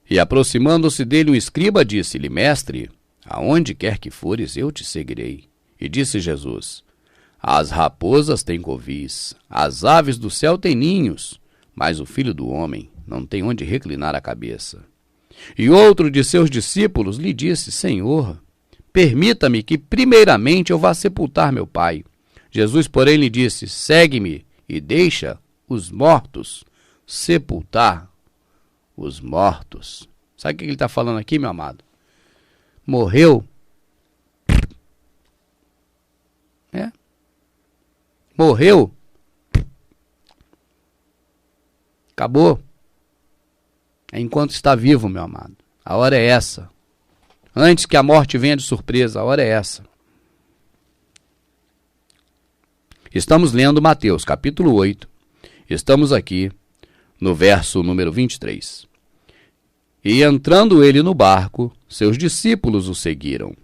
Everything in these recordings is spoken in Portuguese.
E aproximando-se dele um escriba, disse-lhe: Mestre, aonde quer que fores, eu te seguirei. E disse Jesus: As raposas têm covis, as aves do céu têm ninhos, mas o Filho do Homem não tem onde reclinar a cabeça. E outro de seus discípulos lhe disse: Senhor, permita-me que primeiramente eu vá sepultar meu pai. Jesus, porém, lhe disse: Segue-me e deixa os mortos sepultar os mortos. Sabe o que ele está falando aqui, meu amado? Morreu. Morreu. Acabou. É enquanto está vivo, meu amado. A hora é essa. Antes que a morte venha de surpresa, a hora é essa. Estamos lendo Mateus, capítulo 8. Estamos aqui no verso número 23. E entrando ele no barco, seus discípulos o seguiram.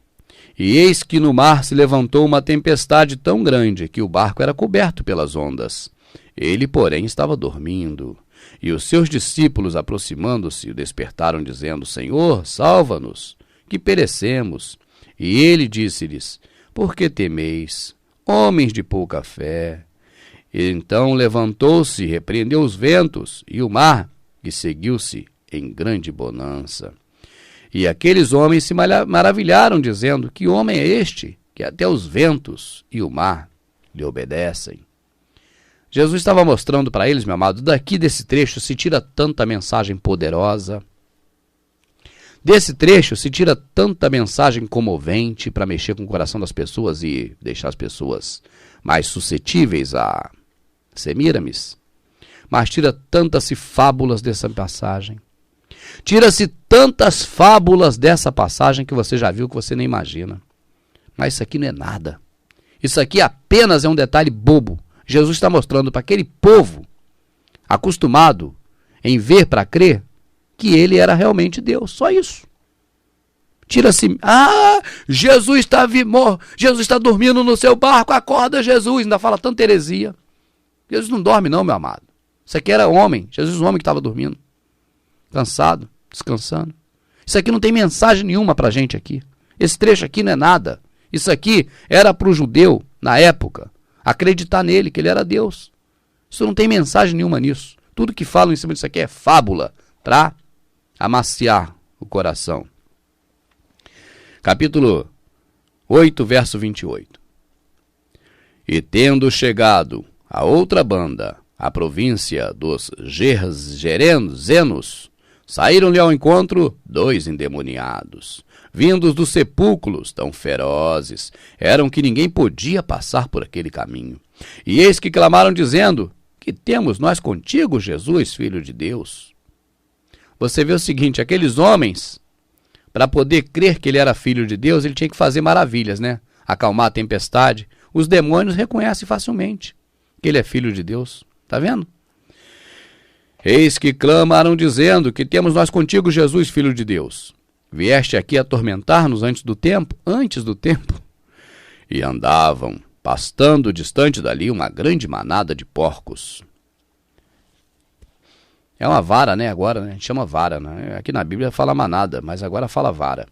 E eis que no mar se levantou uma tempestade tão grande que o barco era coberto pelas ondas. Ele, porém, estava dormindo. E os seus discípulos, aproximando-se, o despertaram, dizendo: Senhor, salva-nos, que perecemos. E ele disse-lhes: Por que temeis, homens de pouca fé? E então levantou-se, repreendeu os ventos e o mar, e seguiu-se em grande bonança. E aqueles homens se maravilharam, dizendo: Que homem é este, que até os ventos e o mar lhe obedecem? Jesus estava mostrando para eles, meu amado, daqui desse trecho se tira tanta mensagem poderosa. Desse trecho se tira tanta mensagem comovente para mexer com o coração das pessoas e deixar as pessoas mais suscetíveis a Semíramis. Mas tira tantas fábulas dessa passagem. Tira-se tantas fábulas dessa passagem que você já viu, que você nem imagina. Mas isso aqui não é nada. Isso aqui apenas é um detalhe bobo. Jesus está mostrando para aquele povo acostumado em ver para crer que ele era realmente Deus. Só isso. Tira-se... Jesus está dormindo no seu barco. Acorda, Jesus. Ainda fala tanta heresia. Jesus não dorme não, meu amado. Isso aqui era homem. Jesus, um homem que estava dormindo. Cansado, descansando. Isso aqui não tem mensagem nenhuma para a gente aqui. Esse trecho aqui não é nada. Isso aqui era para o judeu, na época, acreditar nele, que ele era Deus. Isso não tem mensagem nenhuma nisso. Tudo que falam em cima disso aqui é fábula para amaciar o coração. Capítulo 8, verso 28. E tendo chegado a outra banda, a província dos Gerzenos, saíram-lhe ao encontro 2 endemoniados, vindos dos sepulcros, tão ferozes, eram que ninguém podia passar por aquele caminho. E eis que clamaram, dizendo: Que temos nós contigo, Jesus, Filho de Deus? Você vê o seguinte, aqueles homens, para poder crer que ele era Filho de Deus, ele tinha que fazer maravilhas, né? Acalmar a tempestade. Os demônios reconhecem facilmente que ele é Filho de Deus. Tá vendo? Eis que clamaram, dizendo: Que temos nós contigo, Jesus, Filho de Deus? Vieste aqui atormentar-nos antes do tempo? Antes do tempo. E andavam, pastando distante dali, uma grande manada de porcos. É uma vara, né? Agora, né? A gente chama vara, né? Aqui na Bíblia fala manada, mas agora fala vara.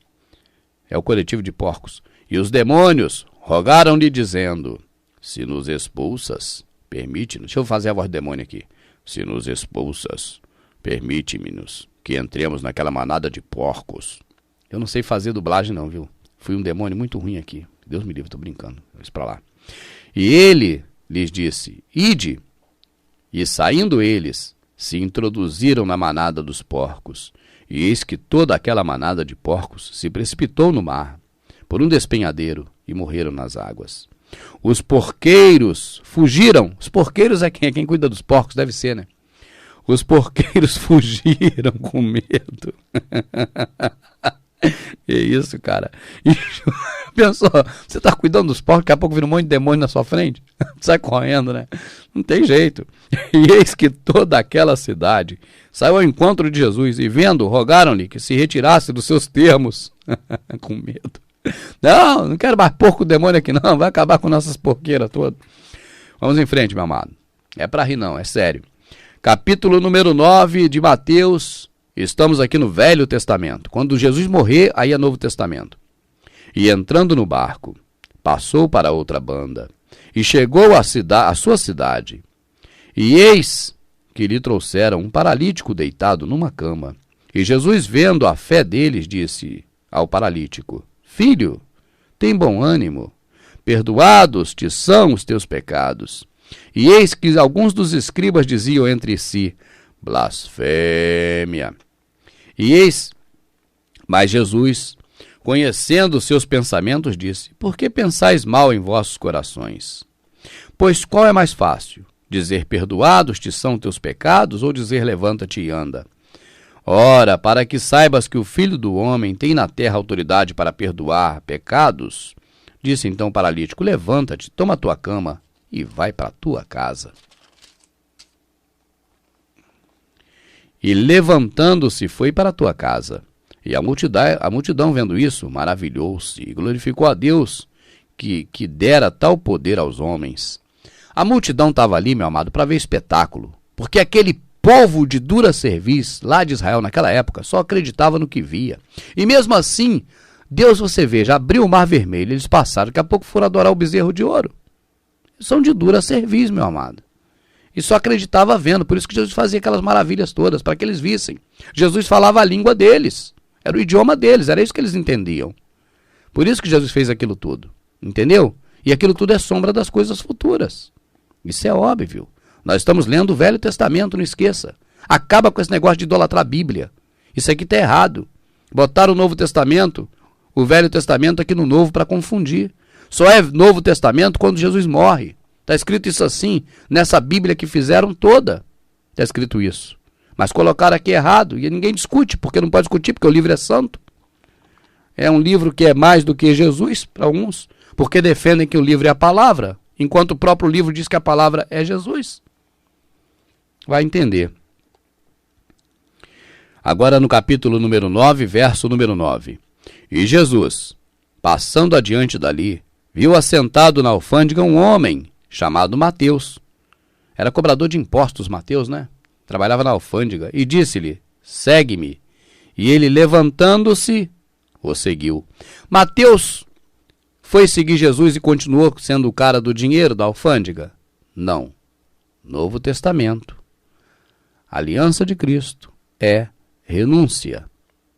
É o coletivo de porcos. E os demônios rogaram-lhe, dizendo: Se nos expulsas, permite-nos. Deixa eu fazer a voz do demônio aqui. Se nos expulsas, permite-nos que entremos naquela manada de porcos. Eu não sei fazer dublagem não, viu? Fui um demônio muito ruim aqui. Deus me livre, estou brincando. Isso para lá. E ele lhes disse: Ide. E saindo eles, se introduziram na manada dos porcos. E eis que toda aquela manada de porcos se precipitou no mar, por um despenhadeiro, e morreram nas águas. Os porqueiros fugiram. Os porqueiros é quem cuida dos porcos, deve ser, né? Os porqueiros fugiram com medo. Que isso, cara. E, pensou, você tá cuidando dos porcos, daqui a pouco vira um monte de demônio na sua frente? Sai correndo, né? Não tem jeito. E eis que toda aquela cidade saiu ao encontro de Jesus e, vendo, rogaram-lhe que se retirasse dos seus termos. Com medo. Não quero mais porco demônio aqui não, vai acabar com nossas porqueiras todas. Vamos em frente, meu amado. É para rir não, é sério. Capítulo número 9 de Mateus, Estamos aqui no Velho Testamento. Quando Jesus morrer, aí é Novo Testamento. E entrando no barco, passou para outra banda, e chegou à sua cidade. E eis que lhe trouxeram um paralítico deitado numa cama. E Jesus, vendo a fé deles, disse ao paralítico: Filho, tem bom ânimo, perdoados te são os teus pecados. E eis que alguns dos escribas diziam entre si: blasfêmia. Mas Jesus, conhecendo os seus pensamentos, disse: Por que pensais mal em vossos corações? Pois qual é mais fácil? Dizer perdoados te são teus pecados, ou dizer levanta-te e anda? Ora, para que saibas que o Filho do Homem tem na terra autoridade para perdoar pecados, disse então o paralítico: levanta-te, toma a tua cama e vai para a tua casa. E levantando-se foi para a tua casa. E a multidão vendo isso, maravilhou-se e glorificou a Deus que dera tal poder aos homens. A multidão estava ali, meu amado, para ver espetáculo, porque aquele povo de dura cerviz lá de Israel naquela época só acreditava no que via. E mesmo assim, Deus, você veja, abriu o mar vermelho, eles passaram, daqui a pouco foram adorar o bezerro de ouro. São de dura cerviz, meu amado. E só acreditava vendo, por isso que Jesus fazia aquelas maravilhas todas, para que eles vissem. Jesus falava a língua deles, era o idioma deles, era isso que eles entendiam. Por isso que Jesus fez aquilo tudo, entendeu? E aquilo tudo é sombra das coisas futuras. Isso é óbvio. Nós estamos lendo o Velho Testamento, não esqueça. Acaba com esse negócio de idolatrar a Bíblia. Isso aqui está errado. Botaram o Novo Testamento, o Velho Testamento aqui no Novo para confundir. Só é Novo Testamento quando Jesus morre. Está escrito isso assim, nessa Bíblia que fizeram toda. Está escrito isso. Mas colocaram aqui errado e ninguém discute, porque não pode discutir, porque o livro é santo. É um livro que é mais do que Jesus para uns, porque defendem que o livro é a palavra, enquanto o próprio livro diz que a palavra é Jesus. Vai entender. Agora no capítulo número 9, verso número 9. E Jesus, passando adiante dali, viu assentado na alfândega um homem chamado Mateus. Era cobrador de impostos, Mateus, né? Trabalhava na alfândega. E disse-lhe: segue-me. E ele, levantando-se, o seguiu. Mateus foi seguir Jesus e continuou sendo o cara do dinheiro da alfândega? Não. Novo Testamento. Aliança de Cristo é renúncia.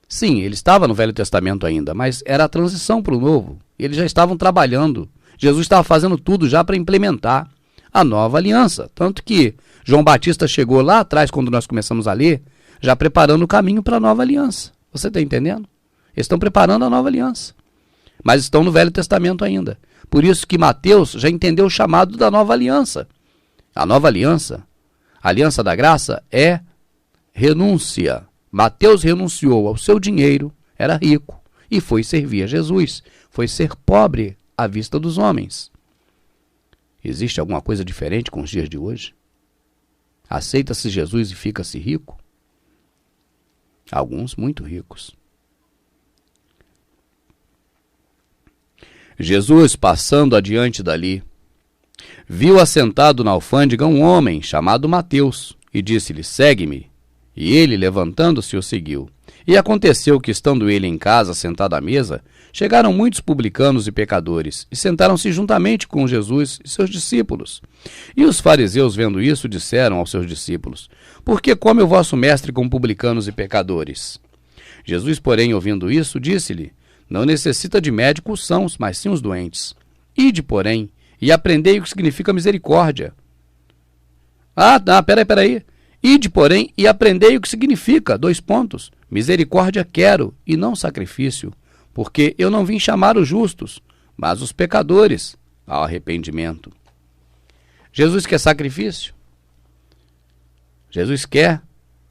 Sim, ele estava no Velho Testamento ainda, mas era a transição para o Novo. Eles já estavam trabalhando. Jesus estava fazendo tudo já para implementar a nova aliança. Tanto que João Batista chegou lá atrás, quando nós começamos a ler, já preparando o caminho para a nova aliança. Você está entendendo? Eles estão preparando a nova aliança. Mas estão no Velho Testamento ainda. Por isso que Mateus já entendeu o chamado da nova aliança. A nova aliança, a aliança da graça, é renúncia. Mateus renunciou ao seu dinheiro, era rico, e foi servir a Jesus. Foi ser pobre à vista dos homens. Existe alguma coisa diferente com os dias de hoje? Aceita-se Jesus e fica-se rico? Alguns muito ricos. Jesus, passando adiante dali, viu assentado na alfândega um homem chamado Mateus, e disse-lhe: segue-me. E ele, levantando-se, o seguiu. E aconteceu que, estando ele em casa, sentado à mesa, chegaram muitos publicanos e pecadores, e sentaram-se juntamente com Jesus e seus discípulos. E os fariseus, vendo isso, disseram aos seus discípulos: por que come o vosso mestre com publicanos e pecadores? Jesus, porém, ouvindo isso, disse-lhe: não necessita de médico os sãos, mas sim os doentes. Ide, porém, e aprendei o que significa misericórdia. Peraí. Ide, porém, e aprendei o que significa, : misericórdia quero, e não sacrifício, porque eu não vim chamar os justos, mas os pecadores ao arrependimento. Jesus quer sacrifício? Jesus quer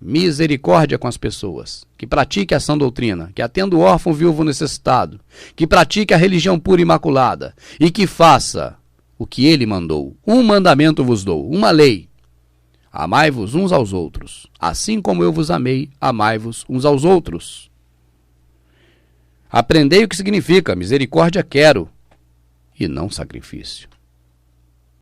misericórdia com as pessoas, que pratique a sã doutrina, que atenda o órfão, viúvo, necessitado, que pratique a religião pura e imaculada, e que faça o que ele mandou. Um mandamento vos dou, uma lei: amai-vos uns aos outros, assim como eu vos amei, amai-vos uns aos outros. Aprendei o que significa misericórdia quero, e não sacrifício.